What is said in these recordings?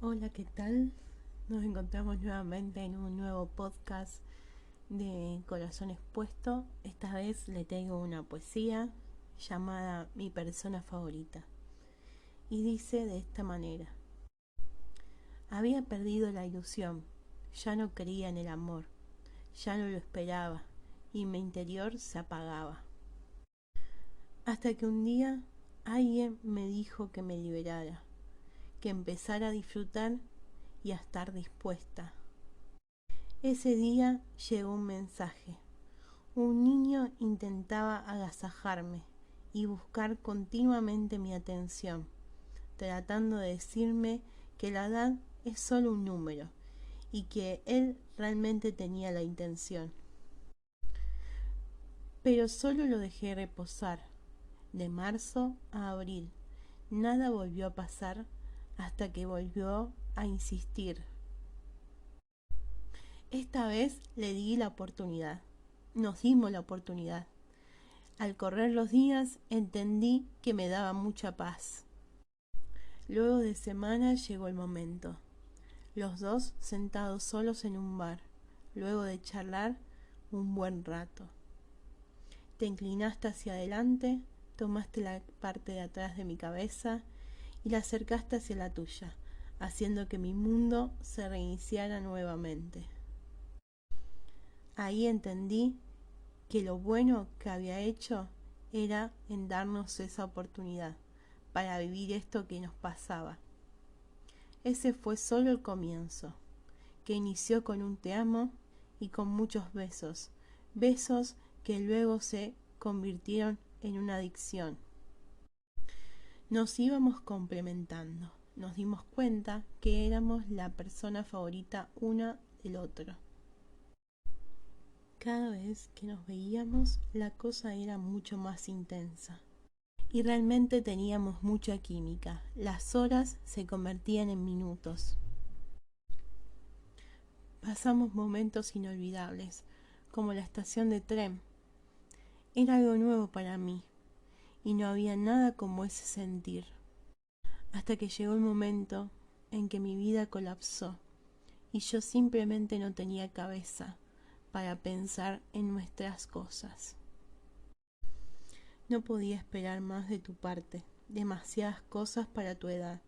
Hola, ¿qué tal? Nos encontramos nuevamente en un nuevo podcast de Corazón Expuesto. Esta vez le tengo una poesía llamada Mi persona favorita. Y dice de esta manera. Había perdido la ilusión, ya no creía en el amor, ya no lo esperaba y mi interior se apagaba. Hasta que un día alguien me dijo que me liberara, que empezara a disfrutar y a estar dispuesta. Ese día llegó un mensaje. Un niño intentaba agasajarme y buscar continuamente mi atención, tratando de decirme que la edad es solo un número y que él realmente tenía la intención. Pero solo lo dejé reposar. De marzo a abril, nada volvió a pasar hasta que volvió a insistir. Esta vez le di la oportunidad. Nos dimos la oportunidad. Al correr los días entendí que me daba mucha paz. Luego de semanas llegó el momento. Los dos sentados solos en un bar, luego de charlar un buen rato. Te inclinaste hacia adelante, tomaste la parte de atrás de mi cabeza y la acercaste hacia la tuya, haciendo que mi mundo se reiniciara nuevamente. Ahí entendí que lo bueno que había hecho era en darnos esa oportunidad para vivir esto que nos pasaba. Ese fue solo el comienzo, que inició con un te amo y con muchos besos, besos que luego se convirtieron en una adicción. Nos íbamos complementando, nos dimos cuenta que éramos la persona favorita una del otro. Cada vez que nos veíamos, la cosa era mucho más intensa. Y realmente teníamos mucha química. Las horas se convertían en minutos. Pasamos momentos inolvidables, como la estación de tren. Era algo nuevo para mí, y no había nada como ese sentir. Hasta que llegó el momento en que mi vida colapsó, y yo simplemente no tenía cabeza para pensar en nuestras cosas. No podía esperar más de tu parte, demasiadas cosas para tu edad.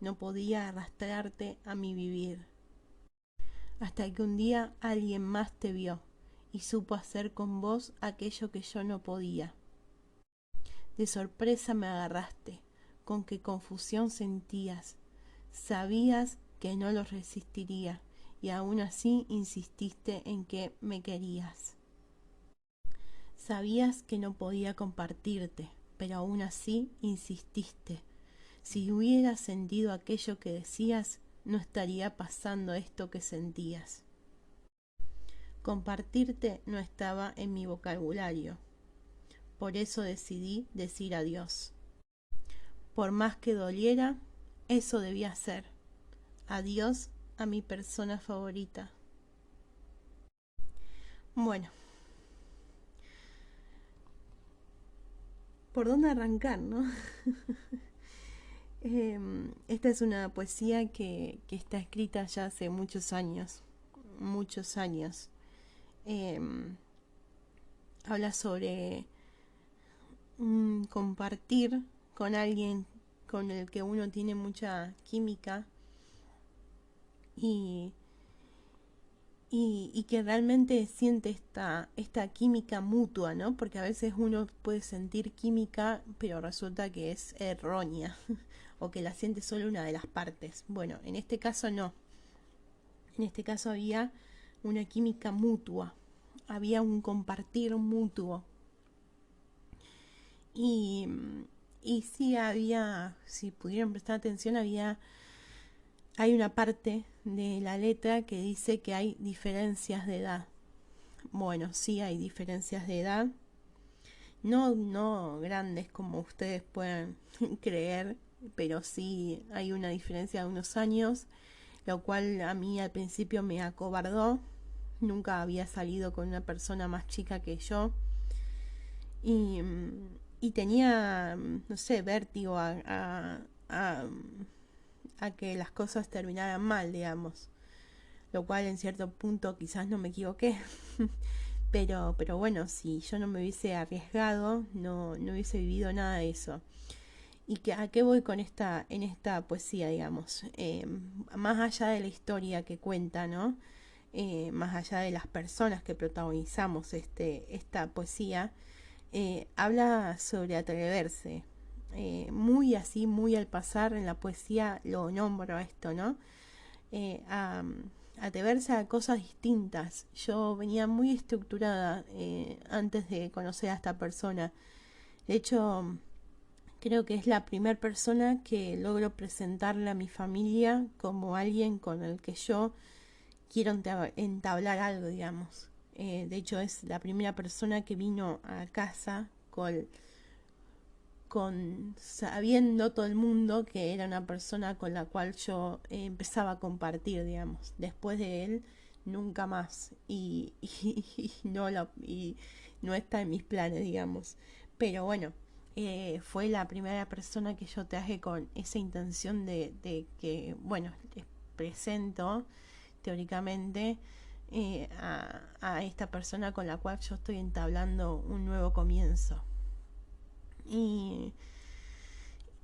No podía arrastrarte a mi vivir. Hasta que un día alguien más te vio y supo hacer con vos aquello que yo no podía. De sorpresa me agarraste, con qué confusión sentías. Sabías que no lo resistiría y aún así insististe en que me querías. Sabías que no podía compartirte, pero aún así insististe. Si hubieras sentido aquello que decías, no estaría pasando esto que sentías. Compartirte no estaba en mi vocabulario. Por eso decidí decir adiós. Por más que doliera, eso debía ser. Adiós a mi persona favorita. Bueno, ¿por dónde arrancar, no? Esta es una poesía que está escrita ya hace muchos años. Muchos años. Habla sobre compartir con alguien con el que uno tiene mucha química y, y que realmente siente esta química mutua, ¿no? Porque a veces uno puede sentir química, pero resulta que es errónea o que la siente solo una de las partes. Bueno, en este caso no. En este caso había una química mutua, había un compartir mutuo. Y, y sí había, si pudieron prestar atención, hay una parte de la letra que dice que hay diferencias de edad. Bueno, sí hay diferencias de edad, no grandes como ustedes puedan creer, pero sí hay una diferencia de unos años, lo cual a mí al principio me acobardó. Nunca había salido con una persona más chica que yo y, y tenía, no sé, vértigo a a que las cosas terminaran mal, digamos. Lo cual en cierto punto quizás no me equivoqué. Pero bueno, si yo no me hubiese arriesgado, no hubiese vivido nada de eso. ¿Y a qué voy con en esta poesía, digamos? Más allá de la historia que cuenta, ¿no? Más allá de las personas que protagonizamos esta poesía, habla sobre atreverse. Muy así, muy al pasar en la poesía lo nombro esto, ¿no? A atreverse a cosas distintas. Yo venía muy estructurada antes de conocer a esta persona. De hecho, creo que es la primera persona que logro presentarle a mi familia como alguien con el que yo quiero entablar algo, digamos. De hecho, es la primera persona que vino a casa con sabiendo todo el mundo que era una persona con la cual yo empezaba a compartir, digamos. Después de él, nunca más. Y no está en mis planes, digamos. Pero bueno, fue la primera persona que yo traje con esa intención de que, bueno, les presento teóricamente a esta persona con la cual yo estoy entablando un nuevo comienzo. Y,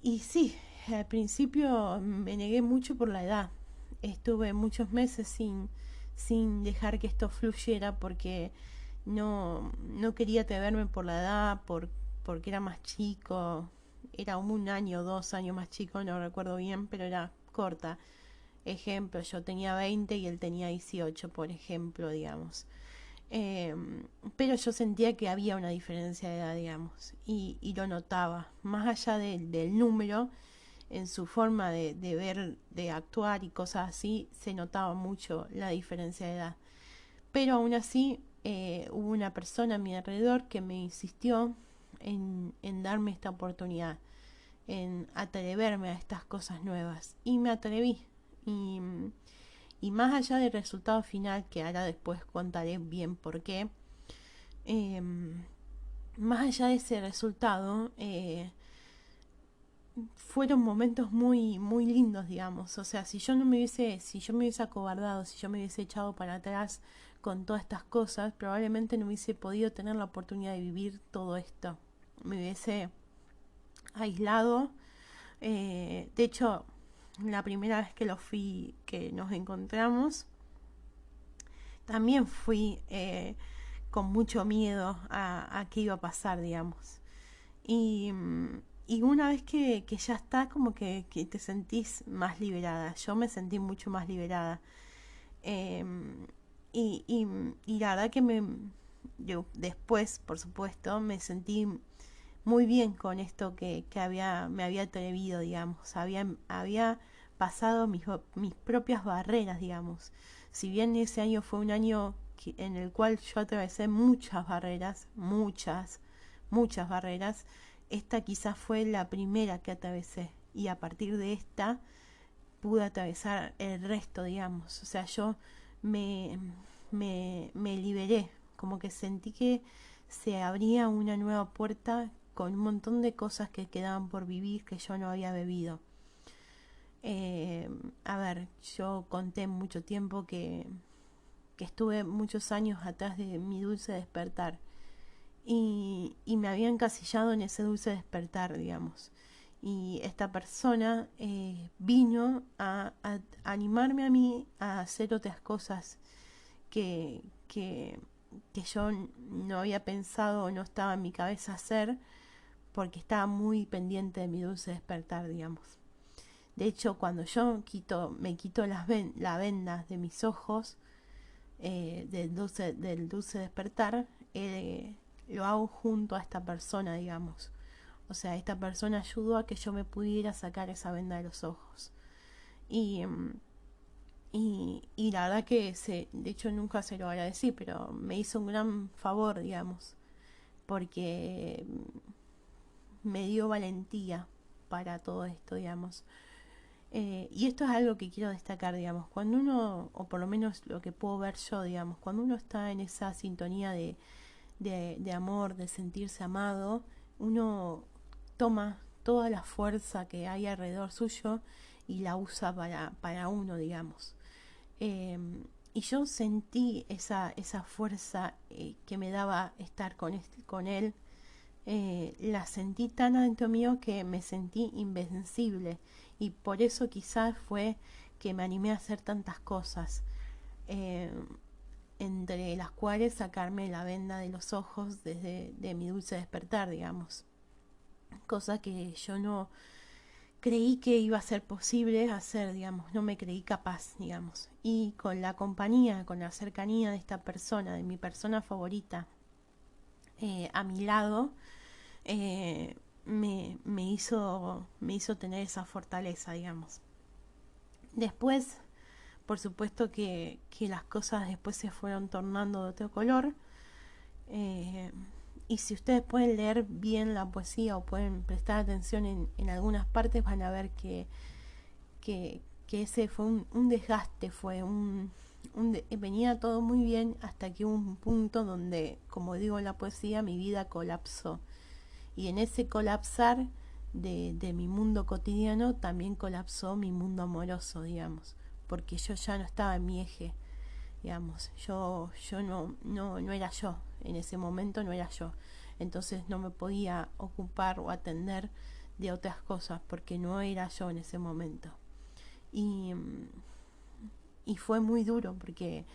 y sí, al principio me negué mucho por la edad. Estuve muchos meses sin dejar que esto fluyera porque no quería atreverme por la edad, porque era más chico. Era un año, 2 años más chico, no recuerdo bien, pero era corta. Ejemplo, yo tenía 20 y él tenía 18, por ejemplo, digamos. Eh, pero yo sentía que había una diferencia de edad, digamos, y lo notaba, más allá del número, en su forma de ver, de actuar y cosas así, se notaba mucho la diferencia de edad. Pero aún así, hubo una persona a mi alrededor que me insistió en darme esta oportunidad, en atreverme a estas cosas nuevas, y me atreví. Y, y más allá del resultado final, que ahora después contaré bien por qué, eh, más allá de ese resultado, fueron momentos muy, muy lindos, digamos. O sea, si yo me hubiese acobardado, si yo me hubiese echado para atrás con todas estas cosas, probablemente no hubiese podido tener la oportunidad de vivir todo esto. Me hubiese aislado. De hecho, la primera vez que nos encontramos, también fui con mucho miedo a qué iba a pasar, digamos. Y, y una vez que ya está, como que te sentís más liberada. Yo me sentí mucho más liberada. Eh, y la verdad que yo después, por supuesto, me sentí muy bien con esto me había atrevido, digamos. Había pasado mis propias barreras, digamos. Si bien ese año fue un año en el cual yo atravesé muchas barreras, muchas barreras, esta quizás fue la primera que atravesé. Y a partir de esta pude atravesar el resto, digamos. O sea, yo me, me liberé, como que sentí que se abría una nueva puerta con un montón de cosas que quedaban por vivir que yo no había bebido. A ver, yo conté mucho tiempo que estuve muchos años atrás de mi dulce despertar y me había encasillado en ese dulce despertar, digamos. Y esta persona vino a animarme a mí a hacer otras cosas que, que, que yo no había pensado o no estaba en mi cabeza hacer porque estaba muy pendiente de mi dulce despertar, digamos. De hecho, cuando yo me quito la venda de mis ojos, del dulce despertar, lo hago junto a esta persona, digamos. O sea, esta persona ayudó a que yo me pudiera sacar esa venda de los ojos. Y, y la verdad que de hecho nunca se lo agradecí, pero me hizo un gran favor, digamos, porque me dio valentía para todo esto, digamos. Y esto es algo que quiero destacar, digamos, cuando uno, o por lo menos lo que puedo ver yo, digamos, cuando uno está en esa sintonía de amor, de sentirse amado, uno toma toda la fuerza que hay alrededor suyo y la usa para uno, digamos. Y yo sentí esa fuerza que me daba estar con él. La sentí tan adentro mío que me sentí invencible, y por eso quizás fue que me animé a hacer tantas cosas, eh, entre las cuales sacarme la venda de los ojos desde de mi dulce despertar, digamos, cosa que yo no creí que iba a ser posible hacer, digamos, no me creí capaz, digamos. Y con la compañía, con la cercanía de esta persona, de mi persona favorita, a mi lado, me hizo tener esa fortaleza, digamos. Después, por supuesto que las cosas después se fueron tornando de otro color. eh, y si ustedes pueden leer bien la poesía o pueden prestar atención en algunas partes, van a ver que ese fue un desgaste, fue venía todo muy bien hasta que hubo un punto donde, como digo en la poesía, mi vida colapsó. Y en ese colapsar de mi mundo cotidiano también colapsó mi mundo amoroso, digamos, porque yo ya no estaba en mi eje, digamos, yo no era yo, en ese momento no era yo, entonces no me podía ocupar o atender de otras cosas porque no era yo en ese momento. Y, y fue muy duro porque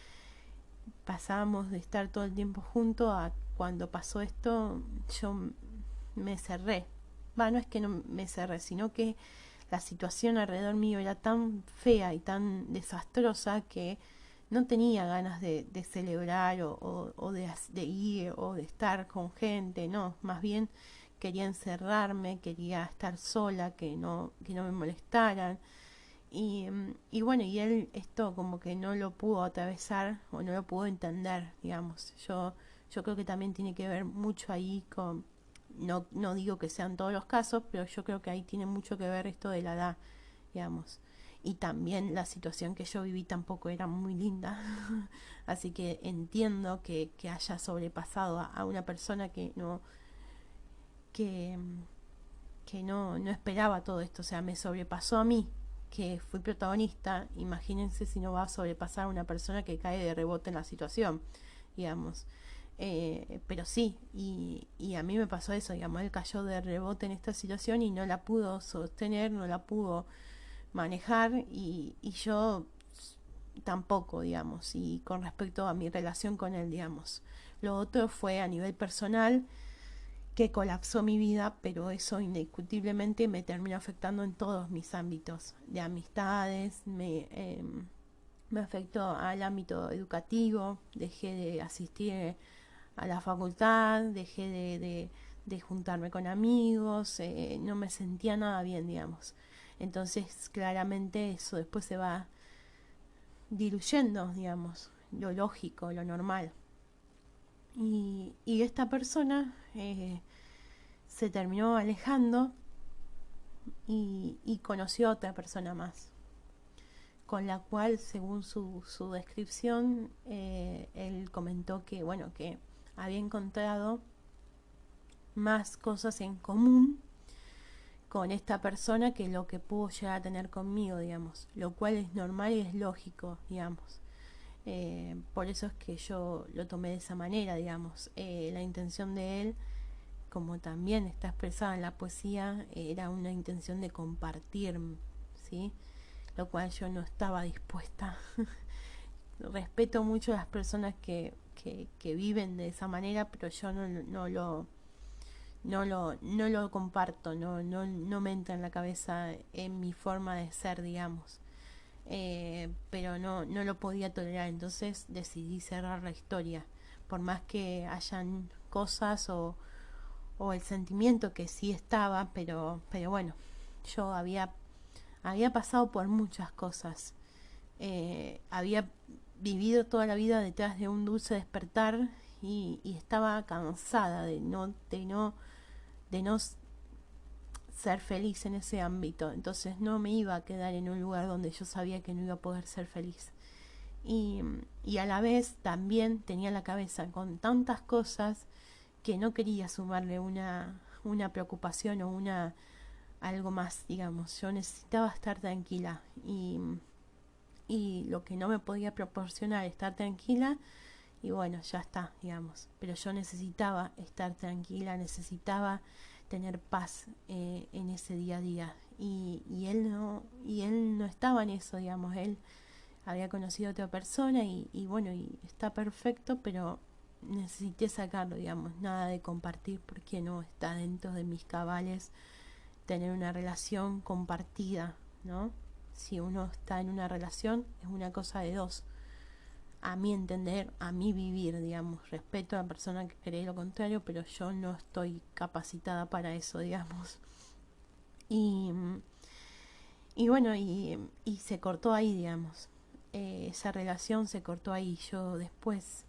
pasábamos de estar todo el tiempo juntos a cuando pasó esto, yo me cerré. No es que no me cerré, sino que la situación alrededor mío era tan fea y tan desastrosa que no tenía ganas de celebrar o de ir o de estar con gente, no, más bien quería encerrarme, quería estar sola, que no me molestaran. Y bueno, y él esto como que no lo pudo atravesar o no lo pudo entender, digamos. Yo creo que también tiene que ver mucho ahí con, no digo que sean todos los casos, pero yo creo que ahí tiene mucho que ver esto de la edad, digamos. Y también la situación que yo viví tampoco era muy linda. Así que entiendo que haya sobrepasado a una persona que, que no esperaba todo esto. O sea, me sobrepasó a mí, que fui protagonista. Imagínense si no va a sobrepasar a una persona que cae de rebote en la situación, digamos. Pero sí, y a mí me pasó eso, digamos, él cayó de rebote en esta situación y no la pudo sostener, no la pudo manejar, y yo tampoco, digamos, y con respecto a mi relación con él, digamos. Lo otro fue a nivel personal, que colapsó mi vida, pero eso indiscutiblemente me terminó afectando en todos mis ámbitos, de amistades, me afectó al ámbito educativo, dejé de asistir a la facultad, dejé de juntarme con amigos, no me sentía nada bien, digamos. Entonces, claramente eso después se va diluyendo, digamos, lo lógico, lo normal. Y esta persona se terminó alejando y conoció a otra persona más, con la cual, según su descripción, él comentó que, bueno, que había encontrado más cosas en común con esta persona que lo que pudo llegar a tener conmigo, digamos, lo cual es normal y es lógico, digamos. Por eso es que yo lo tomé de esa manera, digamos. La intención de él, como también está expresada en la poesía, era una intención de compartir, ¿sí? Lo cual yo no estaba dispuesta. Respeto mucho a las personas que viven de esa manera, pero yo no lo comparto, no me entra en la cabeza en mi forma de ser, digamos. Pero no lo podía tolerar, entonces decidí cerrar la historia, por más que hayan cosas o el sentimiento que sí estaba, pero bueno, yo había pasado por muchas cosas, había vivido toda la vida detrás de un dulce despertar, y estaba cansada de no ser feliz en ese ámbito. Entonces no me iba a quedar en un lugar donde yo sabía que no iba a poder ser feliz. Y, y a la vez también tenía la cabeza con tantas cosas que no quería sumarle una preocupación o algo más, digamos. Yo necesitaba estar tranquila y lo que no me podía proporcionar estar tranquila, y bueno, ya está, digamos. Pero yo necesitaba estar tranquila, necesitaba tener paz en ese día a día. Y él no estaba en eso, digamos. Él había conocido a otra persona y bueno, y está perfecto, pero necesité sacarlo, digamos. Nada de compartir porque no está dentro de mis cabales tener una relación compartida, ¿no? Si uno está en una relación, es una cosa de dos. A mi entender, a mi vivir, digamos. Respeto a la persona que cree lo contrario, pero yo no estoy capacitada para eso, digamos. Y, y bueno, y se cortó ahí, digamos. Esa relación se cortó ahí. Yo después,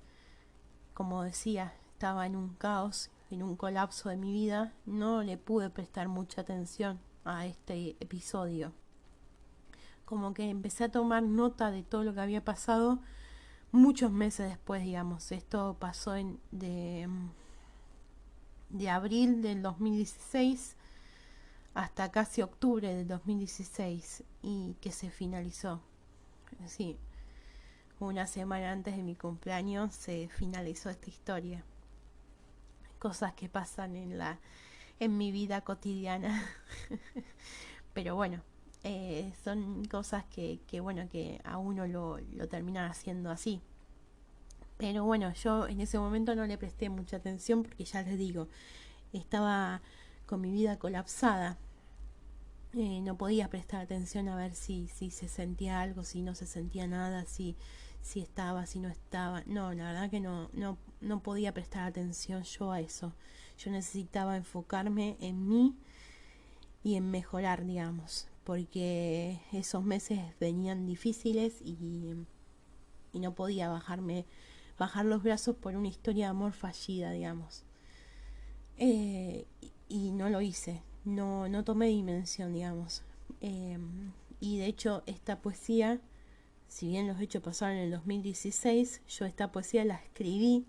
como decía, estaba en un caos, en un colapso de mi vida. No le pude prestar mucha atención a este episodio. Como que empecé a tomar nota de todo lo que había pasado muchos meses después, digamos. Esto pasó de abril del 2016 hasta casi octubre del 2016 y que se finalizó. Sí, una semana antes de mi cumpleaños se finalizó esta historia. Cosas que pasan en mi vida cotidiana. Pero bueno, son cosas que bueno, que a uno lo terminan haciendo así. Pero bueno, yo en ese momento no le presté mucha atención porque ya les digo, estaba con mi vida colapsada. No podía prestar atención a ver si se sentía algo, si no se sentía nada, si estaba, si no estaba. No, la verdad que no podía prestar atención yo a eso. Yo necesitaba enfocarme en mí y en mejorar, digamos, porque esos meses venían difíciles y no podía bajar los brazos por una historia de amor fallida, digamos. Y no lo hice, no tomé dimensión, digamos. Eh, y de hecho esta poesía, si bien los hechos pasaron en el 2016, yo esta poesía la escribí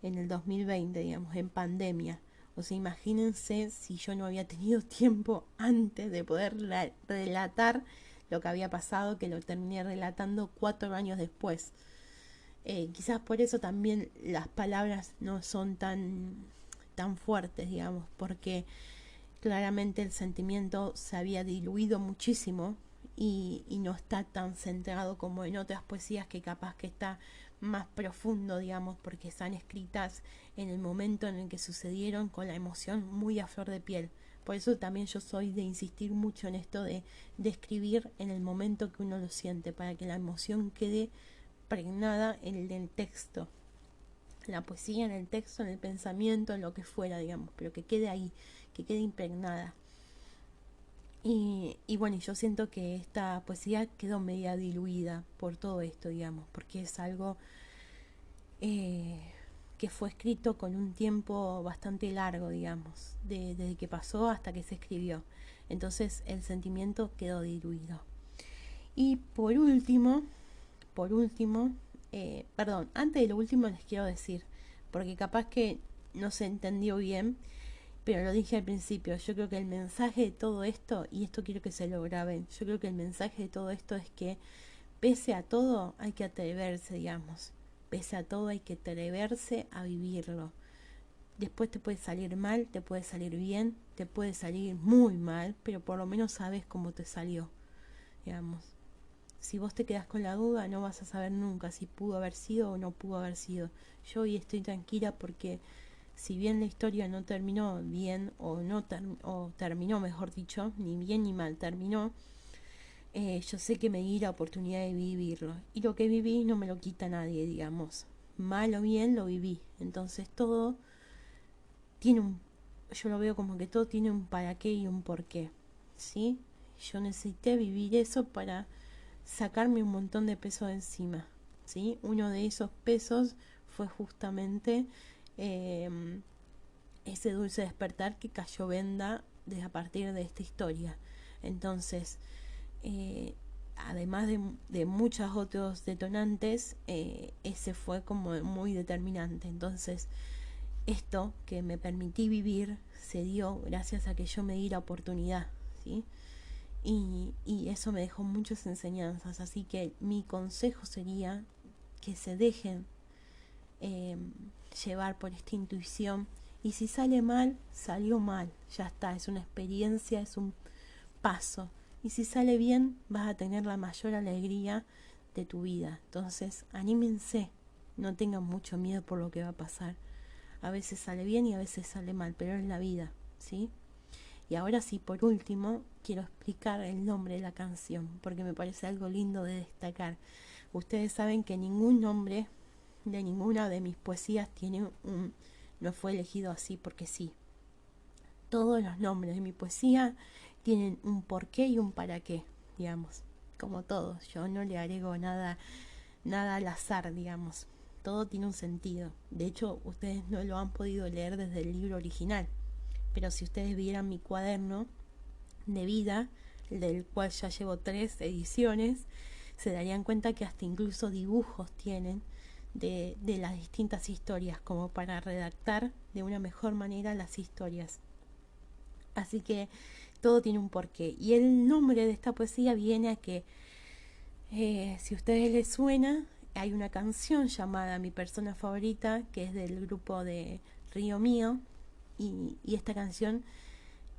en el 2020, digamos, en pandemia. O sea, imagínense si yo no había tenido tiempo antes de poder relatar lo que había pasado, que lo terminé relatando 4 años después. Quizás por eso también las palabras no son tan fuertes, digamos, porque claramente el sentimiento se había diluido muchísimo y no está tan centrado como en otras poesías que capaz que está más profundo, digamos, porque están escritas en el momento en el que sucedieron con la emoción muy a flor de piel. Por eso también yo soy de insistir mucho en esto de escribir en el momento que uno lo siente, para que la emoción quede pregnada en el texto. La poesía en el texto, en el pensamiento, en lo que fuera, digamos, pero que quede ahí, que quede impregnada. Y bueno, yo siento que esta poesía quedó media diluida por todo esto, digamos, porque es algo que fue escrito con un tiempo bastante largo, digamos, desde que pasó hasta que se escribió. Entonces el sentimiento quedó diluido. Y por último, perdón, antes de lo último les quiero decir, porque capaz que no se entendió bien, pero lo dije al principio, yo creo que el mensaje de todo esto, y esto quiero que se lo graben, yo creo que el mensaje de todo esto es que pese a todo hay que atreverse, digamos, pese a todo hay que atreverse a vivirlo. Después te puede salir mal, te puede salir bien, te puede salir muy mal, pero por lo menos sabes cómo te salió, digamos. Si vos te quedas con la duda, no vas a saber nunca si pudo haber sido o no pudo haber sido. Yo hoy estoy tranquila porque si bien la historia no terminó bien o terminó, mejor dicho, ni bien ni mal terminó, yo sé que me di la oportunidad de vivirlo. Y lo que viví no me lo quita nadie, digamos. Mal o bien lo viví. Entonces todo tiene yo lo veo como que todo tiene un para qué y un por qué. ¿Sí? Yo necesité vivir eso para sacarme un montón de peso de encima, ¿sí? Uno de esos pesos fue justamente ese dulce despertar que cayó venda a partir de esta historia. Entonces, además de muchos otros detonantes, ese fue como muy determinante. Entonces, esto que me permití vivir se dio gracias a que yo me di la oportunidad, ¿sí? Y eso me dejó muchas enseñanzas, así que mi consejo sería que se dejen eh, llevar por esta intuición, y si sale mal, salió mal, ya está, es una experiencia, es un paso, y si sale bien, vas a tener la mayor alegría de tu vida. Entonces, anímense, no tengan mucho miedo por lo que va a pasar. A veces sale bien y a veces sale mal, pero es la vida, ¿sí? Y ahora sí, por último, quiero explicar el nombre de la canción, porque me parece algo lindo de destacar. Ustedes saben que ningún nombre de ninguna de mis poesías no fue elegido así porque sí. Todos los nombres de mi poesía tienen un porqué y un para qué, digamos, como todos. Yo no le agrego nada al azar, digamos. Todo tiene un sentido. De hecho, ustedes no lo han podido leer desde el libro original. Pero si ustedes vieran mi cuaderno de vida, del cual ya llevo 3 ediciones, se darían cuenta que hasta incluso dibujos tienen de las distintas historias, como para redactar de una mejor manera las historias. Así que todo tiene un porqué. Y el nombre de esta poesía viene a que, si a ustedes les suena, hay una canción llamada Mi persona favorita, que es del grupo de Río Mío, y esta canción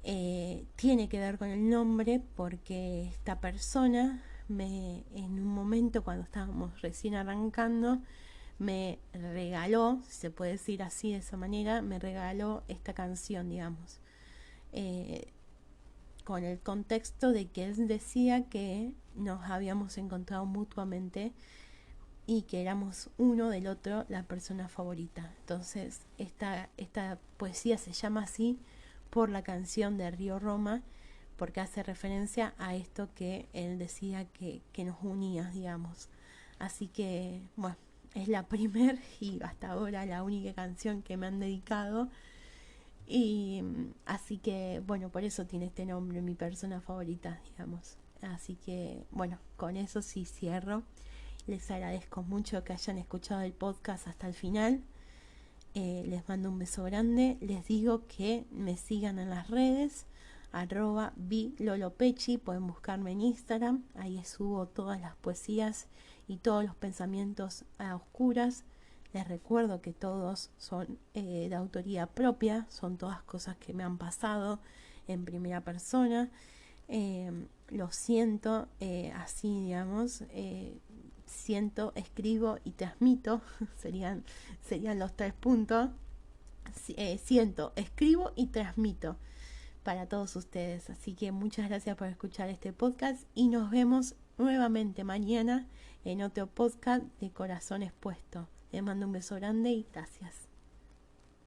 tiene que ver con el nombre porque esta persona en un momento cuando estábamos recién arrancando, me regaló, si se puede decir así de esa manera, me regaló esta canción, digamos. Eh, con el contexto de que él decía que nos habíamos encontrado mutuamente y que éramos uno del otro la persona favorita. Entonces esta poesía se llama así por la canción de Río Roma, porque hace referencia a esto que él decía que nos unía, digamos. Así que, bueno, es la primer y hasta ahora la única canción que me han dedicado. Y así que, bueno, por eso tiene este nombre, mi persona favorita, digamos. Así que, bueno, con eso sí cierro. Les agradezco mucho que hayan escuchado el podcast hasta el final. Les mando un beso grande. Les digo que me sigan en las redes, @bilolopechi. Pueden buscarme en Instagram. Ahí subo todas las poesías y todos los pensamientos a oscuras. Les recuerdo que todos son de autoría propia. Son todas cosas que me han pasado en primera persona. Lo siento, así digamos. Siento, escribo y transmito. serían los 3 puntos. Siento, escribo y transmito para todos ustedes. Así que muchas gracias por escuchar este podcast y nos vemos nuevamente mañana en otro podcast de Corazón Expuesto. Les mando un beso grande y gracias.